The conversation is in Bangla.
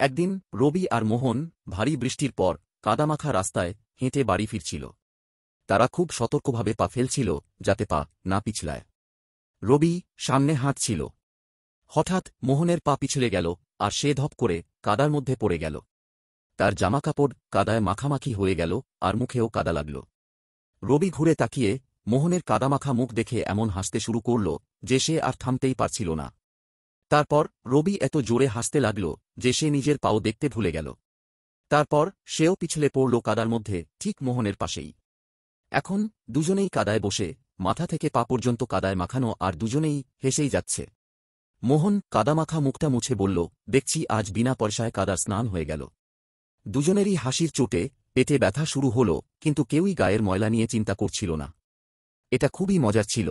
একদিন রবি আর মোহন ভারী বৃষ্টির পর কাদামাখা রাস্তায় হেঁটে বাড়ি ফিরছিল। তারা খুব সতর্কভাবে পা ফেলছিল যাতে পা না পিছলায়। রবি সামনে হাঁটছিল। হঠাৎ মোহনের পা পিছলে গেল আর সে ধপ করে কাদার মধ্যে পড়ে গেল। তার জামাকাপড় কাদায় মাখামাখি হয়ে গেল আর মুখেও কাদা লাগল। রবি ঘুরে তাকিয়ে মোহনের কাদামাখা মুখ দেখে এমন হাসতে শুরু করল যে সে আর থামতেই পারছিল না। তারপর রবি এত জোরে হাসতে লাগল যে সে নিজের পাও দেখতে ভুলে গেল। তারপর সেও পিছলে পড়ল কাদার মধ্যে, ঠিক মোহনের পাশেই। এখন দুজনেই কাদায় বসে, মাথা থেকে পা পর্যন্ত কাদায় মাখানো, আর দুজনেই হেসেই যাচ্ছে। মোহন কাদামাখা মুখটা মুছে বলল, দেখছি আজ বিনা পয়সায় কাদার স্নান হয়ে গেল। দুজনেরই হাসির চোটে পেটে ব্যথা শুরু হল, কিন্তু কেউই গায়ের ময়লা নিয়ে চিন্তা করছিল না। এটা খুবই মজার ছিল।